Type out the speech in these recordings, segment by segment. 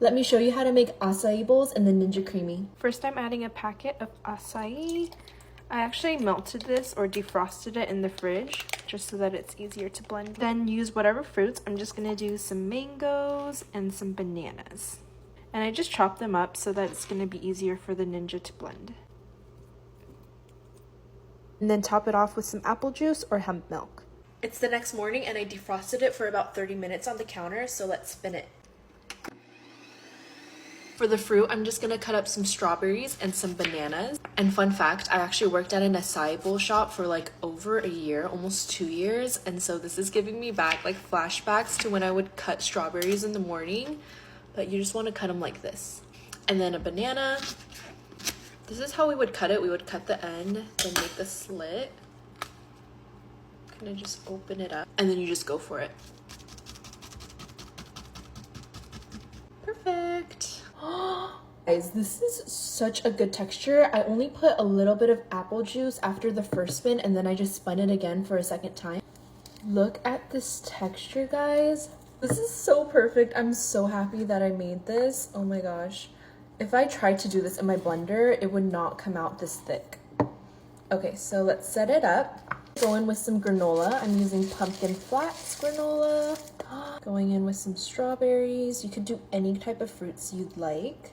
Let me show you how to make acai bowls and the Ninja Creami. First, I'm adding a packet of acai. I actually melted this or defrosted it in the fridge just so that it's easier to blend. Then use whatever fruits. I'm just gonna do some mangoes and some bananas. And I just chop them up so that it's gonna be easier for the Ninja to blend. And then top it off with some apple juice or hemp milk. It's the next morning and I defrosted it for about 30 minutes on the counter, so let's spin it. For the fruit, I'm just gonna cut up some strawberries and some bananas. And fun fact, I actually worked at an acai bowl shop for like over a year, almost 2 years. And so this is giving me back like flashbacks to when I would cut strawberries in the morning, but you just wanna cut them like this. And then a banana. This is how we would cut it. We would cut the end, then make the slit. Kind of just open it up and then you just go for it. Perfect. Guys, this is such a good texture. I only put a little bit of apple juice after the first spin and then I just spun it again for a second time. Look at this texture, guys. This is so perfect. I'm so happy that I made this. Oh my gosh. If I tried to do this in my blender, it would not come out this thick. Okay, so let's set it up. Go in with some granola. I'm using pumpkin flax granola. Going in with some strawberries. You could do any type of fruits you'd like.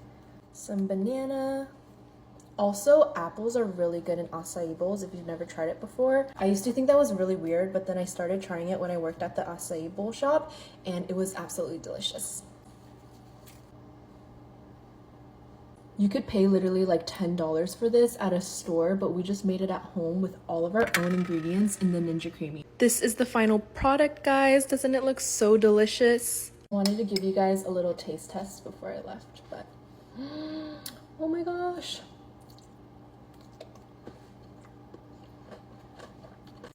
Some banana. Also, apples are really good in acai bowls if you've never tried it before. I used to think that was really weird, but then I started trying it when I worked at the acai bowl shop and it was absolutely delicious. You could pay literally like $10 for this at a store, but we just made it at home with all of our own ingredients in the Ninja Creami. This is the final product, guys. Doesn't it look so delicious? I wanted to give you guys a little taste test before I left, but oh my gosh.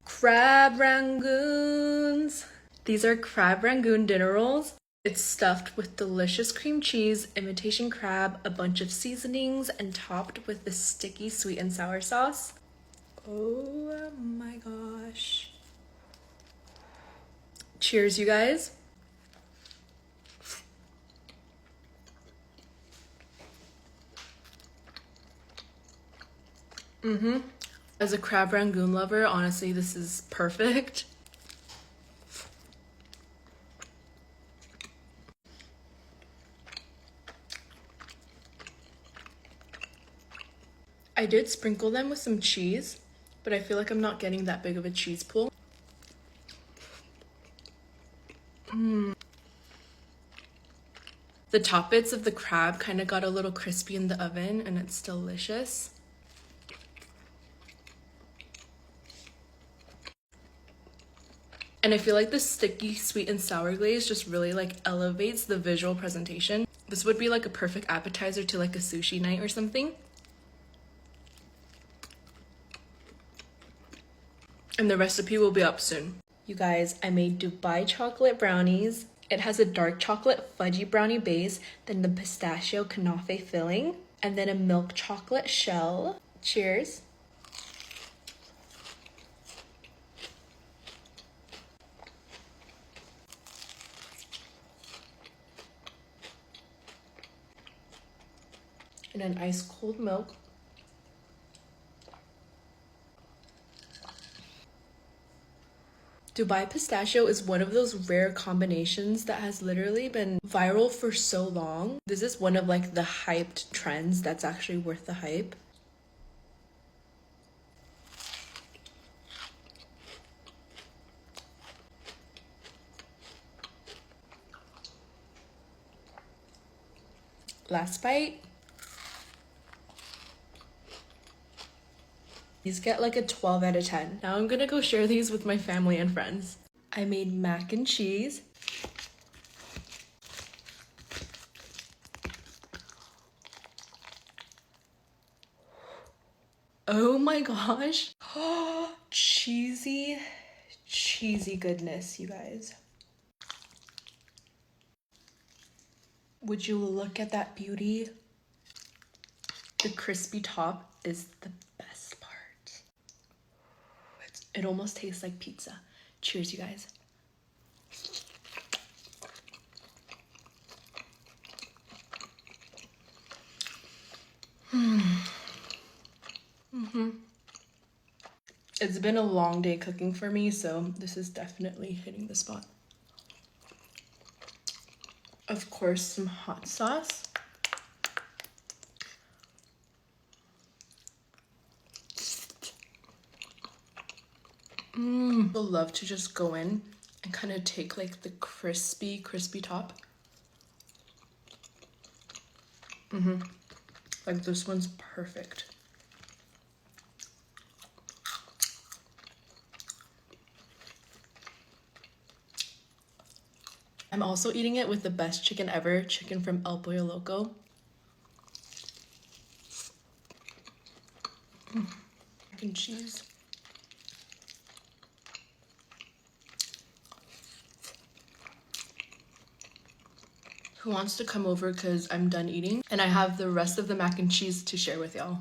Crab rangoons. These are crab rangoon dinner rolls. It's stuffed with delicious cream cheese, imitation crab, a bunch of seasonings, and topped with the sticky sweet and sour sauce. Oh my gosh. Cheers, you guys. As a crab rangoon lover, honestly, this is perfect. I did sprinkle them with some cheese, but I feel like I'm not getting that big of a cheese pool. The top bits of the crab kind of got a little crispy in the oven and it's delicious. And I feel like the sticky sweet and sour glaze just really like elevates the visual presentation. This would be like a perfect appetizer to like a sushi night or something. And the recipe will be up soon. You guys, I made Dubai chocolate brownies. It has a dark chocolate fudgy brownie base, then the pistachio kanafe filling, and then a milk chocolate shell. Cheers. And an ice cold milk. Dubai pistachio is one of those rare combinations that has literally been viral for so long. This is one of like the hyped trends that's actually worth the hype. Last bite. These get like a 12 out of 10. Now I'm gonna go share these with my family and friends. I made mac and cheese. Oh my gosh. Cheesy goodness, you guys. Would you look at that beauty? The crispy top is the best part. It almost tastes like pizza. Cheers, you guys. It's been a long day cooking for me, so this is definitely hitting the spot. Of course, some hot sauce. I love to just go in and kind of take like the crispy top. Like this one's perfect. I'm also eating it with the best chicken ever, chicken from El Pollo Loco. Mac and cheese. Who wants to come over because I'm done eating and I have the rest of the mac and cheese to share with y'all.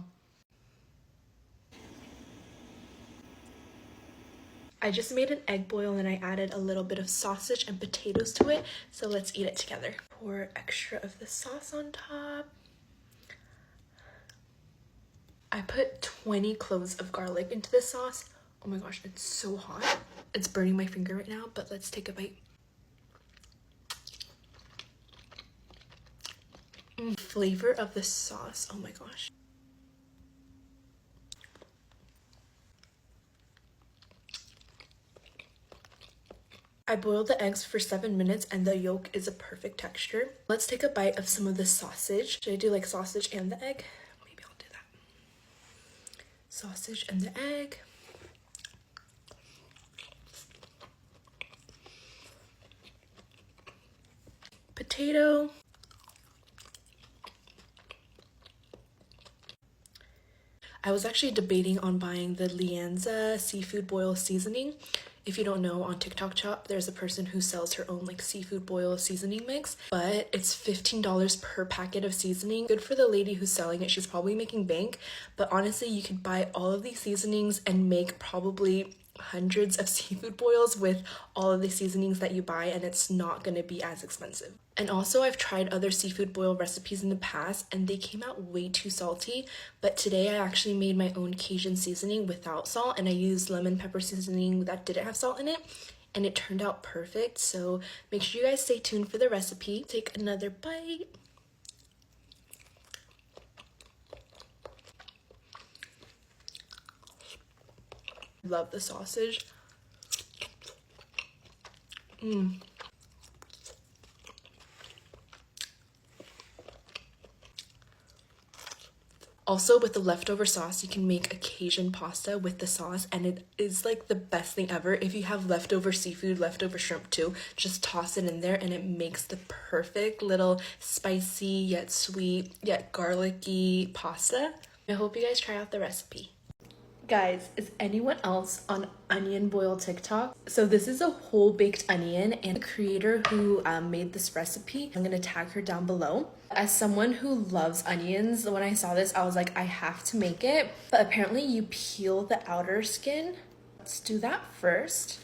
I just made an egg boil and I added a little bit of sausage and potatoes to it, so let's eat it together. Pour extra of the sauce on top. I put 20 cloves of garlic into this sauce. Oh my gosh, it's so hot. It's burning my finger right now, but let's take a bite. Flavor of the sauce, oh my gosh. I boiled the eggs for 7 minutes and the yolk is a perfect texture. Let's take a bite of some of the sausage. Should I do like sausage and the egg? Maybe I'll do that. Sausage and the egg. Potato. I was actually debating on buying the Lianza seafood boil seasoning. If you don't know, on TikTok Shop, there's a person who sells her own like seafood boil seasoning mix, but it's $15 per packet of seasoning. Good for the lady who's selling it. She's probably making bank, but honestly, you could buy all of these seasonings and make probably hundreds of seafood boils with all of the seasonings that you buy, and it's not going to be as expensive. And also, I've tried other seafood boil recipes in the past and they came out way too salty, but today I actually made my own Cajun seasoning without salt, and I used lemon pepper seasoning that didn't have salt in it, and it turned out perfect. So make sure you guys stay tuned for the recipe. Take another bite. Love the sausage. Also, with the leftover sauce, you can make a Cajun pasta with the sauce, and it is like the best thing ever. If you have leftover seafood, leftover shrimp too, just toss it in there and it makes the perfect little spicy yet sweet yet garlicky pasta. I hope you guys try out the recipe. Guys, is anyone else on onion boil TikTok? So this is a whole baked onion, and the creator who made this recipe, I'm gonna tag her down below. As someone who loves onions, when I saw this, I was like, I have to make it. But apparently you peel the outer skin. Let's do that first.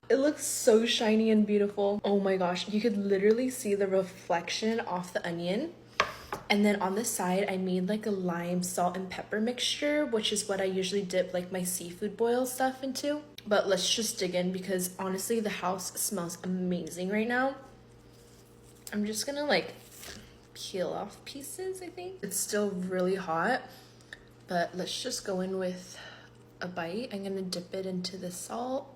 It looks so shiny and beautiful. Oh my gosh, you could literally see the reflection off the onion. And then on the side, I made like a lime, salt, and pepper mixture, which is what I usually dip like my seafood boil stuff into. But let's just dig in because honestly, the house smells amazing right now. I'm just gonna like peel off pieces, I think. It's still really hot, but let's just go in with a bite. I'm gonna dip it into the salt.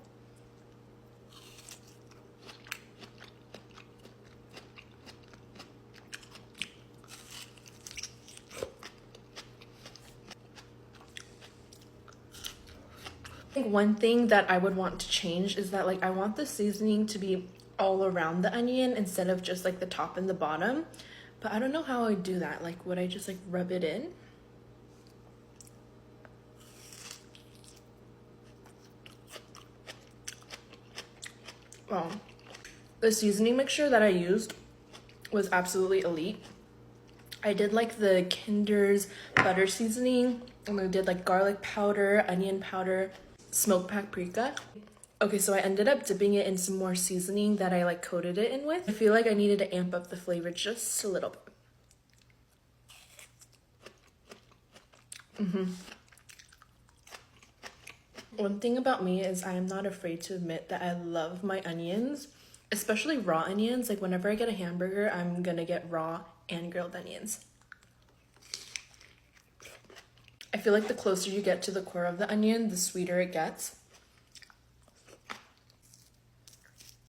I think one thing that I would want to change is that like I want the seasoning to be all around the onion instead of just like the top and the bottom, but I don't know how I would do that. Like, would I just like rub it in? Well, the seasoning mixture that I used was absolutely elite. I did like the Kinder's butter seasoning, and I did like garlic powder, onion powder, smoked paprika. Okay, so I ended up dipping it in some more seasoning that I like coated it in with. I feel like I needed to amp up the flavor just a little bit. One thing about me is I am not afraid to admit that I love my onions, especially raw onions. Like whenever I get a hamburger, I'm gonna get raw and grilled onions. I feel like the closer you get to the core of the onion, the sweeter it gets.